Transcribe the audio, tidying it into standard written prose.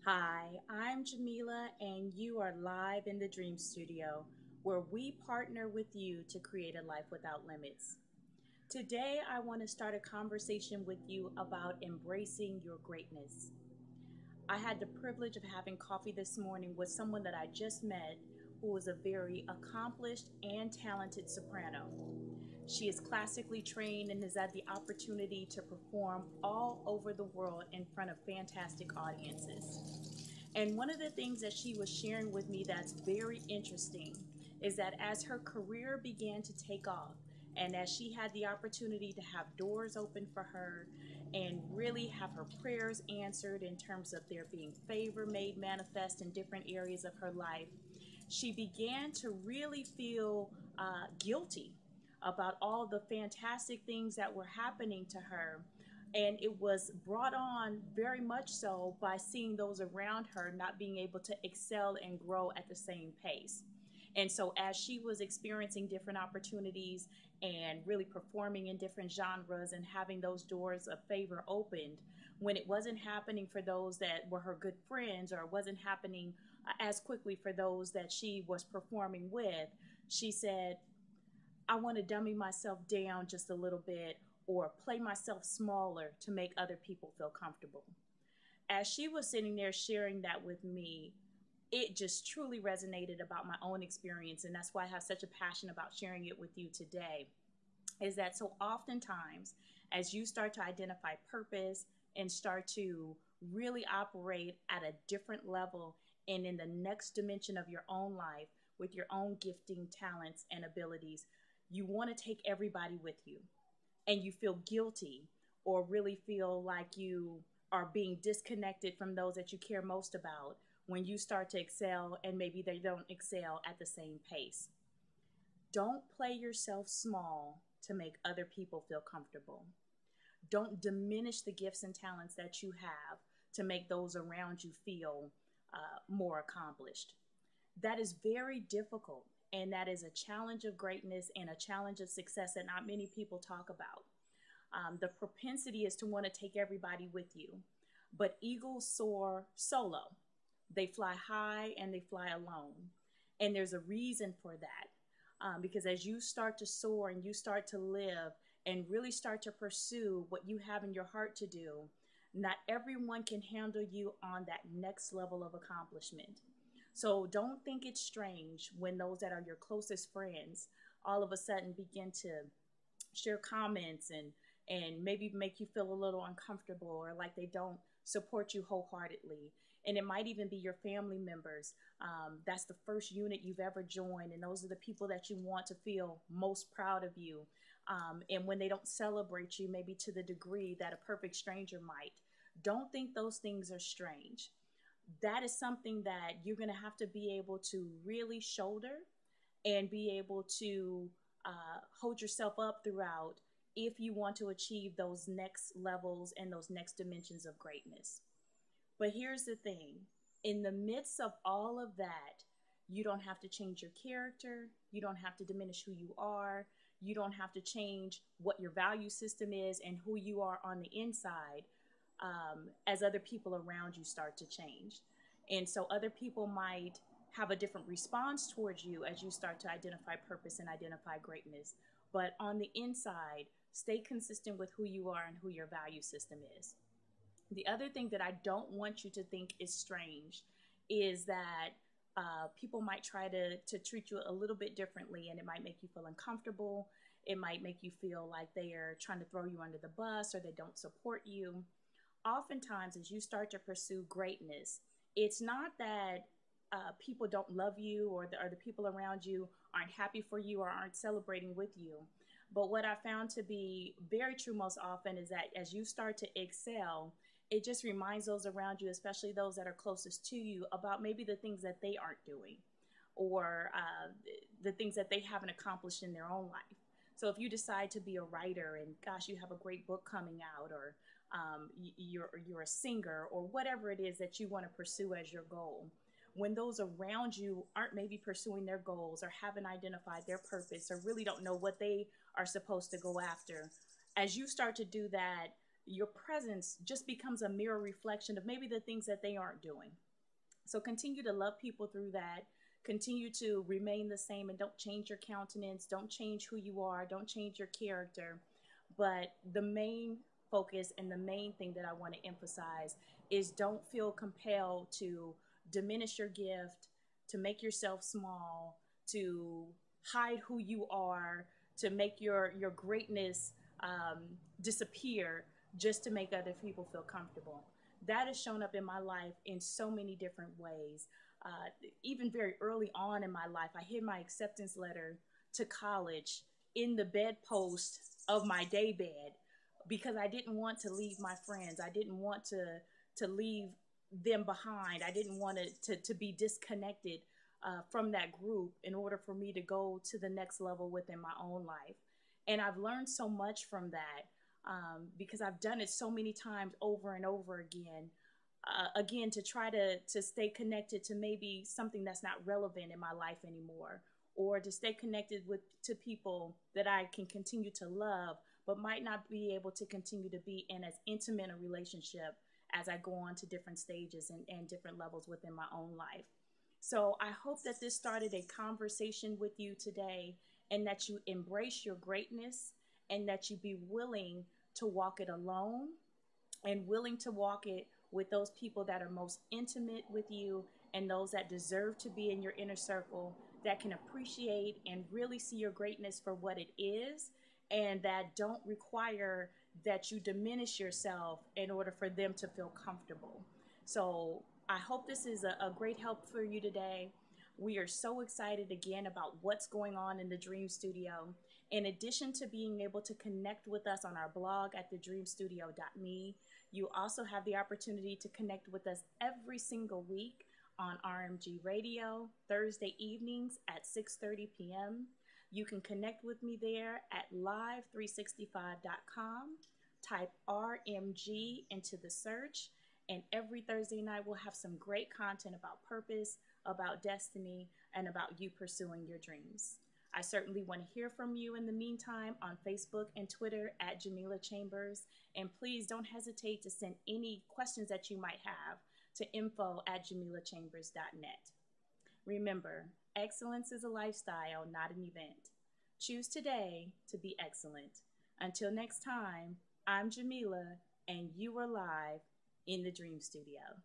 Hi, I'm Jamila, and you are live in the Dream Studio, where we partner with you to create a life without limits. Today, I want to start a conversation with you about embracing your greatness. I had the privilege of having coffee this morning with someone that I just met who is a very accomplished and talented soprano. She is classically trained and has had the opportunity to perform all over the world in front of fantastic audiences. And one of the things that she was sharing with me that's very interesting is that as her career began to take off, and as she had the opportunity to have doors open for her and really have her prayers answered in terms of there being favor made manifest in different areas of her life, she began to really feel guilty about all the fantastic things that were happening to her. And it was brought on very much so by seeing those around her not being able to excel and grow at the same pace. And so, as she was experiencing different opportunities and really performing in different genres and having those doors of favor opened, when it wasn't happening for those that were her good friends, or it wasn't happening as quickly for those that she was performing with, she said, I want to dummy myself down just a little bit or play myself smaller to make other people feel comfortable. As she was sitting there sharing that with me, it just truly resonated about my own experience. And that's why I have such a passion about sharing it with you today. Is that so oftentimes, as you start to identify purpose and start to really operate at a different level and in the next dimension of your own life with your own gifting, talents, and abilities, you want to take everybody with you, and you feel guilty or really feel like you are being disconnected from those that you care most about when you start to excel and maybe they don't excel at the same pace. Don't play yourself small to make other people feel comfortable. Don't diminish the gifts and talents that you have to make those around you feel more accomplished. That is very difficult, and that is a challenge of greatness and a challenge of success that not many people talk about. The propensity is to want to take everybody with you, but eagles soar solo. They fly high and they fly alone. And there's a reason for that. Because as you start to soar and you start to live and really start to pursue what you have in your heart to do, not everyone can handle you on that next level of accomplishment. So don't think it's strange when those that are your closest friends all of a sudden begin to share comments and maybe make you feel a little uncomfortable or like they don't support you wholeheartedly. And it might even be your family members. That's the first unit you've ever joined, and those are the people that you want to feel most proud of you. And when they don't celebrate you, maybe to the degree that a perfect stranger might, don't think those things are strange. That is something that you're going to have to be able to really shoulder and be able to hold yourself up throughout if you want to achieve those next levels and those next dimensions of greatness. But here's the thing, in the midst of all of that, you don't have to change your character. You don't have to diminish who you are. You don't have to change what your value system is and who you are on the inside as other people around you start to change. And so other people might have a different response towards you as you start to identify purpose and identify greatness. But on the inside, stay consistent with who you are and who your value system is. The other thing that I don't want you to think is strange is that people might try to treat you a little bit differently, and it might make you feel uncomfortable. It might make you feel like they are trying to throw you under the bus or they don't support you. Oftentimes, as you start to pursue greatness, it's not that people don't love you or the people around you aren't happy for you or aren't celebrating with you. But what I found to be very true most often is that as you start to excel, it just reminds those around you, especially those that are closest to you, about maybe the things that they aren't doing or the things that they haven't accomplished in their own life. So if you decide to be a writer and gosh, you have a great book coming out, or you're a singer, or whatever it is that you want to pursue as your goal, when those around you aren't maybe pursuing their goals or haven't identified their purpose or really don't know what they are supposed to go after, as you start to do that, your presence just becomes a mirror reflection of maybe the things that they aren't doing. So continue to love people through that. Continue to remain the same and don't change your countenance. Don't change who you are. Don't change your character. But the main focus and the main thing that I want to emphasize is don't feel compelled to diminish your gift, to make yourself small, to hide who you are, to make your greatness disappear just to make other people feel comfortable. That has shown up in my life in so many different ways. Even very early on in my life, I hid my acceptance letter to college in the bedpost of my day bed because I didn't want to leave my friends. I didn't want to leave them behind. I didn't want to be disconnected from that group in order for me to go to the next level within my own life. And I've learned so much from that because I've done it so many times over and over again. Again, to try to stay connected to maybe something that's not relevant in my life anymore, or to stay connected to people that I can continue to love, but might not be able to continue to be in as intimate a relationship as I go on to different stages and different levels within my own life. So I hope that this started a conversation with you today and that you embrace your greatness and that you be willing to walk it alone and willing to walk it with those people that are most intimate with you and those that deserve to be in your inner circle, that can appreciate and really see your greatness for what it is, and that don't require that you diminish yourself in order for them to feel comfortable. So I hope this is a great help for you today. We are so excited again about what's going on in the Dream Studio. In addition to being able to connect with us on our blog at thedreamstudio.me, you also have the opportunity to connect with us every single week on RMG Radio, Thursday evenings at 6:30 p.m. You can connect with me there at live365.com. Type RMG into the search, and every Thursday night we'll have some great content about purpose, about destiny, and about you pursuing your dreams. I certainly want to hear from you in the meantime on Facebook and Twitter at Jamila Chambers. And please don't hesitate to send any questions that you might have to info@jamilachambers.net. Remember, excellence is a lifestyle, not an event. Choose today to be excellent. Until next time, I'm Jamila, and you are live in the Dream Studio.